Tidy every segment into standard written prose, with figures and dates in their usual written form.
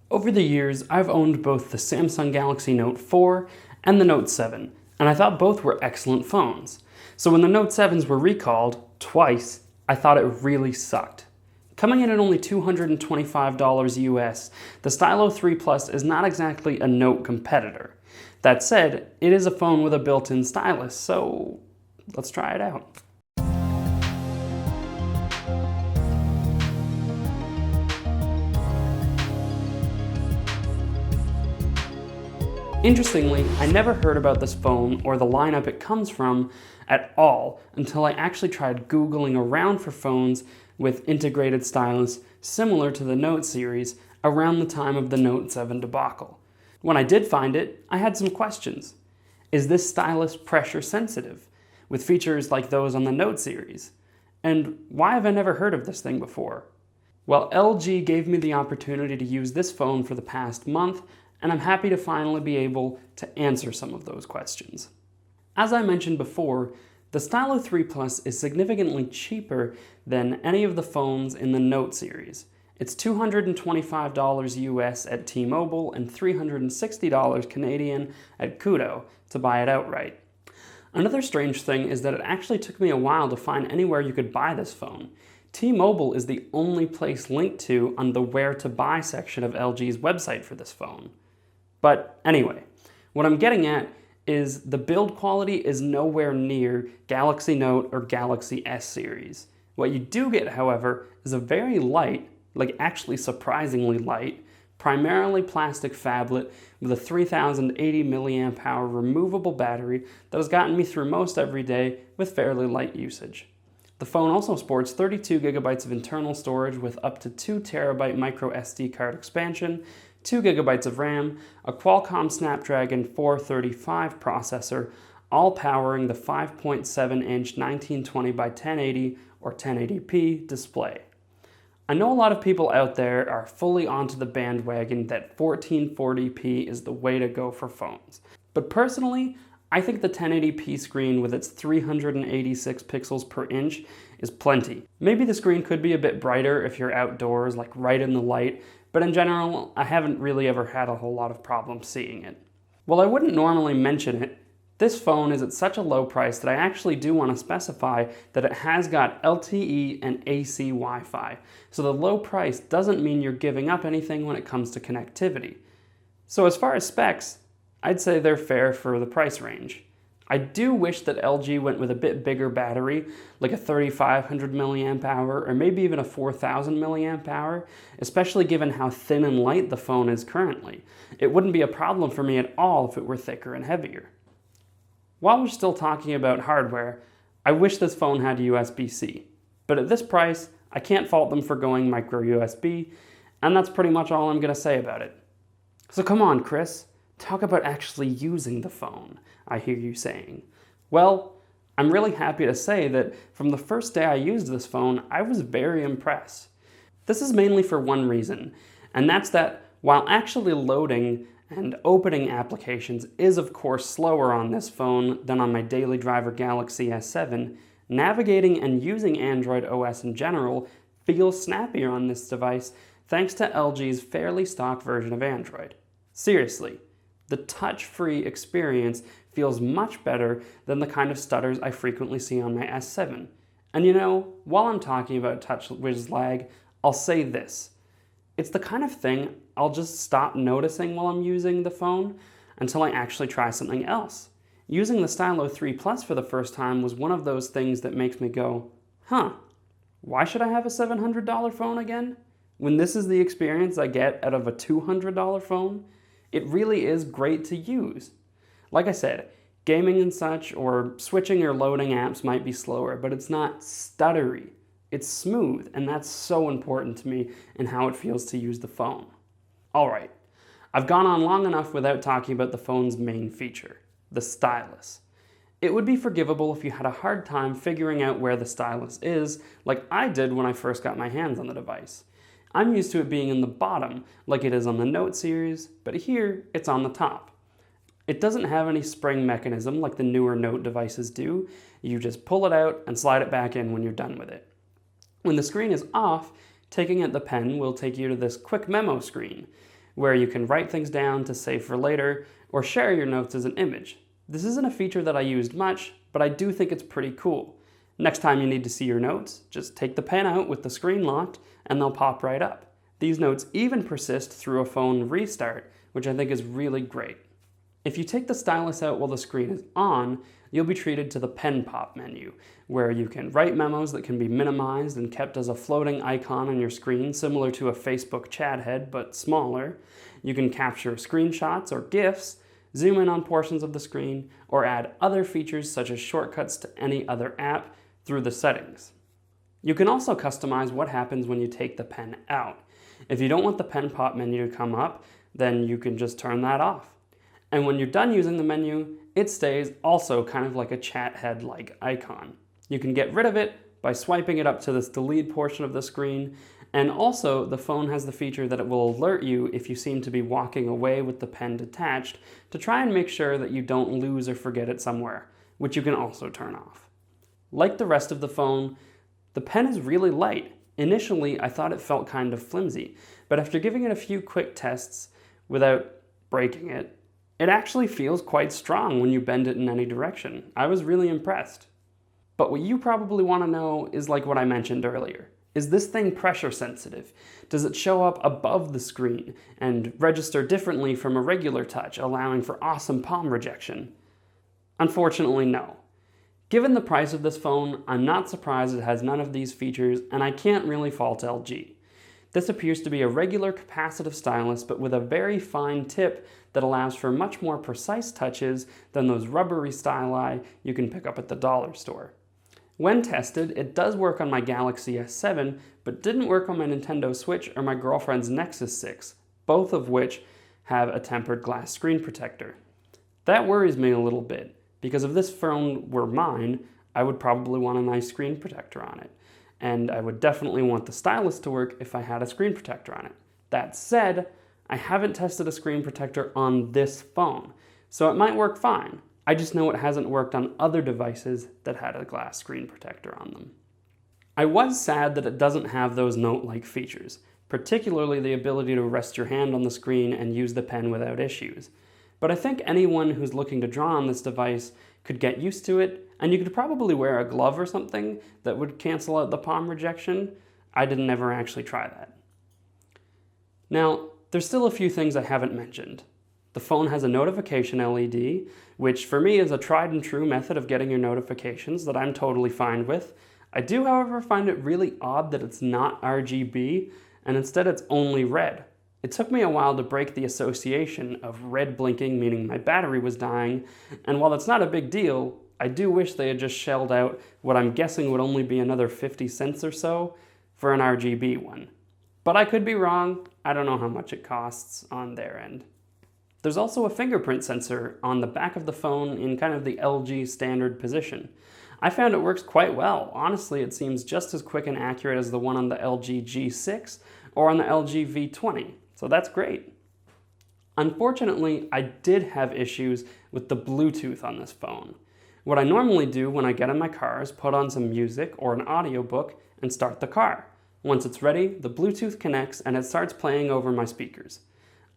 Over the years, I've owned both the Samsung Galaxy Note 4 and the Note 7, and I thought both were excellent phones. So when the Note 7s were recalled, twice, I thought it really sucked. Coming in at only $225 US, the Stylo 3 Plus is not exactly a Note competitor. That said, it is a phone with a built-in stylus, so let's try it out. Interestingly, I never heard about this phone or the lineup it comes from at all until I actually tried Googling around for phones with integrated stylus similar to the Note series around the time of the Note 7 debacle. When I did find it, I had some questions. Is this stylus pressure sensitive, with features like those on the Note series? And why have I never heard of this thing before? Well, LG gave me the opportunity to use this phone for the past month, and I'm happy to finally be able to answer some of those questions. As I mentioned before, the Stylo 3 Plus is significantly cheaper than any of the phones in the Note series. It's $225 US at T-Mobile and $360 Canadian at Kudo to buy it outright. Another strange thing is that it actually took me a while to find anywhere you could buy this phone. T-Mobile is the only place linked to on the Where to Buy section of LG's website for this phone. But anyway, what I'm getting at is the build quality is nowhere near Galaxy Note or Galaxy S series. What you do get, however, is a very light, like actually surprisingly light, primarily plastic phablet with a 3080 mAh removable battery that has gotten me through most every day with fairly light usage. The phone also sports 32 gigabytes of internal storage with up to 2 terabyte micro SD card expansion, 2 gigabytes of RAM, a Qualcomm Snapdragon 435 processor, all powering the 5.7-inch 1920 by 1080 or 1080p display. I know a lot of people out there are fully onto the bandwagon that 1440p is the way to go for phones. But personally, I think the 1080p screen with its 386 pixels per inch is plenty. Maybe the screen could be a bit brighter if you're outdoors, like right in the light, but in general, I haven't really ever had a whole lot of problems seeing it. While I wouldn't normally mention it, this phone is at such a low price that I actually do want to specify that it has got LTE and AC Wi-Fi, so the low price doesn't mean you're giving up anything when it comes to connectivity. So as far as specs, I'd say they're fair for the price range. I do wish that LG went with a bit bigger battery, like a 3500 mAh or maybe even a 4000 mAh, especially given how thin and light the phone is currently. It wouldn't be a problem for me at all if it were thicker and heavier. While we're still talking about hardware, I wish this phone had USB-C, but at this price, I can't fault them for going micro USB, and that's pretty much all I'm going to say about it. So come on, Chris. Talk about actually using the phone, I hear you saying. Well, I'm really happy to say that from the first day I used this phone, I was very impressed. This is mainly for one reason, and that's that while actually loading and opening applications is of course slower on this phone than on my daily driver Galaxy S7, navigating and using Android OS in general feels snappier on this device thanks to LG's fairly stock version of Android. Seriously. The touch-free experience feels much better than the kind of stutters I frequently see on my S7. And you know, while I'm talking about touch whiz lag, I'll say this. It's the kind of thing I'll just stop noticing while I'm using the phone until I actually try something else. Using the Stylo 3 Plus for the first time was one of those things that makes me go, why should I have a $700 phone again? When this is the experience I get out of a $200 phone? It really is great to use. Like I said, gaming and such or switching or loading apps might be slower, but it's not stuttery. It's smooth, and that's so important to me in how it feels to use the phone. All right, I've gone on long enough without talking about the phone's main feature, the stylus. It would be forgivable if you had a hard time figuring out where the stylus is, like I did when I first got my hands on the device. I'm used to it being in the bottom, like it is on the Note series, but here it's on the top. It doesn't have any spring mechanism like the newer Note devices do. You just pull it out and slide it back in when you're done with it. When the screen is off, taking out the pen will take you to this quick memo screen. where you can write things down to save for later or share your notes as an image. This isn't a feature that I used much, but I do think it's pretty cool. Next time you need to see your notes, just take the pen out with the screen locked and they'll pop right up. These notes even persist through a phone restart, which I think is really great. If you take the stylus out while the screen is on, you'll be treated to the pen pop menu, where you can write memos that can be minimized and kept as a floating icon on your screen, similar to a Facebook chat head, but smaller. You can capture screenshots or GIFs, zoom in on portions of the screen, or add other features such as shortcuts to any other app through the settings. You can also customize what happens when you take the pen out. If you don't want the pen pop menu to come up, then you can just turn that off. And when you're done using the menu, it stays also kind of like a chat head-like icon. You can get rid of it by swiping it up to this delete portion of the screen, and also the phone has the feature that it will alert you if you seem to be walking away with the pen detached to try and make sure that you don't lose or forget it somewhere, which you can also turn off. Like the rest of the phone, the pen is really light. Initially, I thought it felt kind of flimsy, but after giving it a few quick tests without breaking it, it actually feels quite strong when you bend it in any direction. I was really impressed. But what you probably want to know is like what I mentioned earlier. Is this thing pressure sensitive? Does it show up above the screen and register differently from a regular touch, allowing for awesome palm rejection? Unfortunately, no. Given the price of this phone, I'm not surprised it has none of these features, and I can't really fault LG. This appears to be a regular capacitive stylus, but with a very fine tip that allows for much more precise touches than those rubbery styli you can pick up at the dollar store. When tested, it does work on my Galaxy S7, but didn't work on my Nintendo Switch or my girlfriend's Nexus 6, both of which have a tempered glass screen protector. That worries me a little bit, because if this phone were mine, I would probably want a nice screen protector on it. And I would definitely want the stylus to work if I had a screen protector on it. That said, I haven't tested a screen protector on this phone, so it might work fine. I just know it hasn't worked on other devices that had a glass screen protector on them. I was sad that it doesn't have those note-like features, particularly the ability to rest your hand on the screen and use the pen without issues. But I think anyone who's looking to draw on this device could get used to it, and you could probably wear a glove or something that would cancel out the palm rejection. I didn't ever actually try that. Now, there's still a few things I haven't mentioned. The phone has a notification LED, which for me is a tried and true method of getting your notifications that I'm totally fine with. I do, however, find it really odd that it's not RGB, and instead it's only red. It took me a while to break the association of red blinking meaning my battery was dying, and while that's not a big deal, I do wish they had just shelled out what I'm guessing would only be another 50 cents or so for an RGB one. But I could be wrong. I don't know how much it costs on their end. There's also a fingerprint sensor on the back of the phone in kind of the LG standard position. I found it works quite well. Honestly, it seems just as quick and accurate as the one on the LG G6 or on the LG V20, so that's great. Unfortunately, I did have issues with the Bluetooth on this phone. What I normally do when I get in my car is put on some music or an audiobook and start the car. Once it's ready, the Bluetooth connects and it starts playing over my speakers.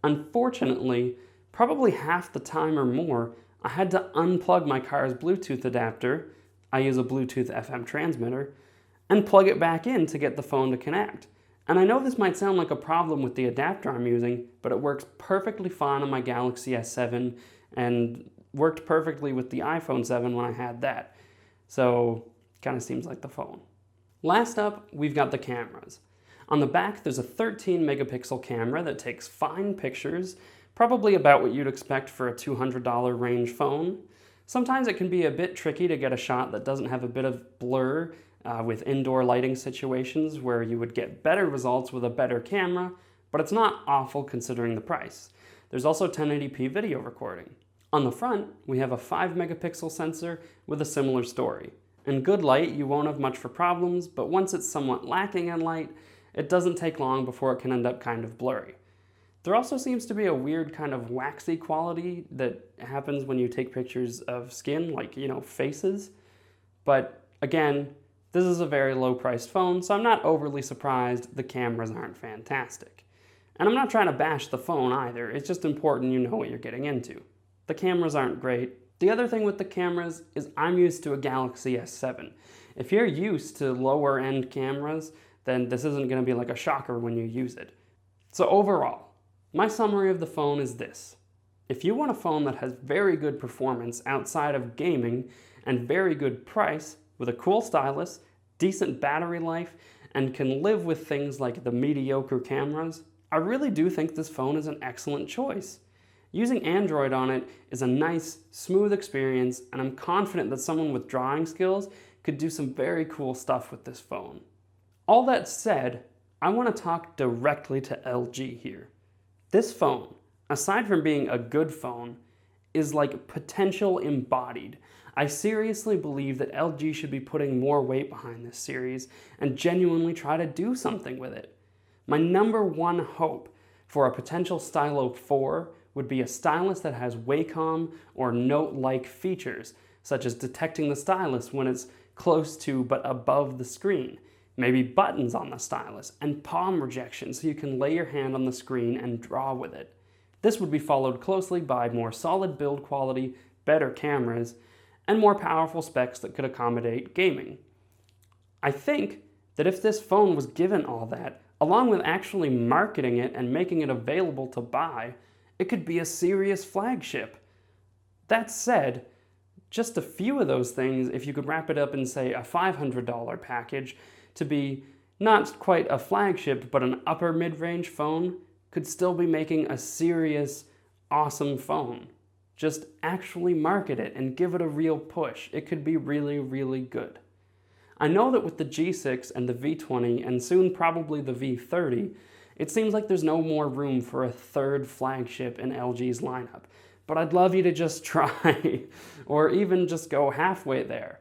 Unfortunately, probably half the time or more, I had to unplug my car's Bluetooth adapter, I use a Bluetooth FM transmitter, and plug it back in to get the phone to connect. And I know this might sound like a problem with the adapter I'm using, but it works perfectly fine on my Galaxy S7 and worked perfectly with the iPhone 7 when I had that. So, kind of seems like the phone. Last up, we've got the cameras. On the back, there's a 13 megapixel camera that takes fine pictures, probably about what you'd expect for a $200 range phone. Sometimes it can be a bit tricky to get a shot that doesn't have a bit of blur with indoor lighting situations where you would get better results with a better camera, but it's not awful considering the price. There's also 1080p video recording. On the front, we have a 5 megapixel sensor with a similar story. In good light, you won't have much for problems, but once it's somewhat lacking in light, it doesn't take long before it can end up kind of blurry. There also seems to be a weird kind of waxy quality that happens when you take pictures of skin, like, faces. But again, this is a very low-priced phone, so I'm not overly surprised the cameras aren't fantastic. And I'm not trying to bash the phone either, it's just important you know what you're getting into. The cameras aren't great. The other thing with the cameras is I'm used to a Galaxy S7. If you're used to lower end cameras, then this isn't going to be like a shocker when you use it. So overall, my summary of the phone is this. If you want a phone that has very good performance outside of gaming and very good price with a cool stylus, decent battery life, and can live with things like the mediocre cameras, I really do think this phone is an excellent choice. Using Android on it is a nice, smooth experience, and I'm confident that someone with drawing skills could do some very cool stuff with this phone. All that said, I want to talk directly to LG here. This phone, aside from being a good phone, is like potential embodied. I seriously believe that LG should be putting more weight behind this series and genuinely try to do something with it. My number one hope for a potential Stylo 4 would be a stylus that has Wacom or Note-like features, such as detecting the stylus when it's close to but above the screen, maybe buttons on the stylus, and palm rejection so you can lay your hand on the screen and draw with it. This would be followed closely by more solid build quality, better cameras, and more powerful specs that could accommodate gaming. I think that if this phone was given all that, along with actually marketing it and making it available to buy, it could be a serious flagship. That said, just a few of those things, if you could wrap it up in, say, a $500 package to be not quite a flagship, but an upper mid-range phone, could still be making a serious, awesome phone. Just actually market it and give it a real push. It could be really, really good. I know that with the G6 and the V20 and soon probably the V30, it seems like there's no more room for a third flagship in LG's lineup. But I'd love you to just try, or even just go halfway there.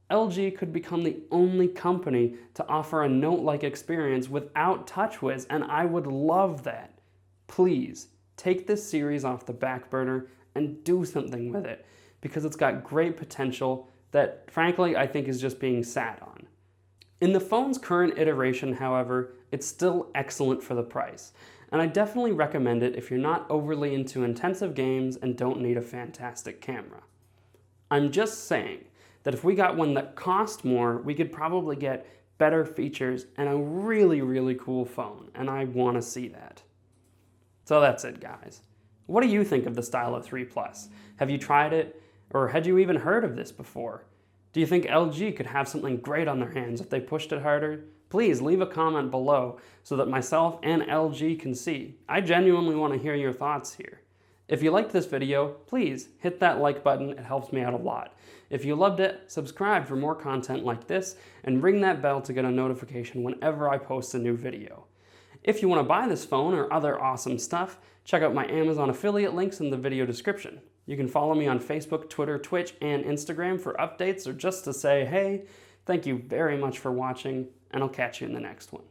LG could become the only company to offer a Note-like experience without TouchWiz, and I would love that. Please, take this series off the back burner and do something with it, because it's got great potential that, frankly, I think is just being sat on. In the phone's current iteration, however, it's still excellent for the price, and I definitely recommend it if you're not overly into intensive games and don't need a fantastic camera. I'm just saying that if we got one that cost more, we could probably get better features and a really, really cool phone, and I want to see that. So that's it, guys. What do you think of the Stylo 3 Plus? Have you tried it? Or had you even heard of this before? Do you think LG could have something great on their hands if they pushed it harder? Please leave a comment below so that myself and LG can see. I genuinely want to hear your thoughts here. If you liked this video, please hit that like button, it helps me out a lot. If you loved it, subscribe for more content like this and ring that bell to get a notification whenever I post a new video. If you want to buy this phone or other awesome stuff, check out my Amazon affiliate links in the video description. You can follow me on Facebook, Twitter, Twitch, and Instagram for updates or just to say, hey, thank you very much for watching, and I'll catch you in the next one.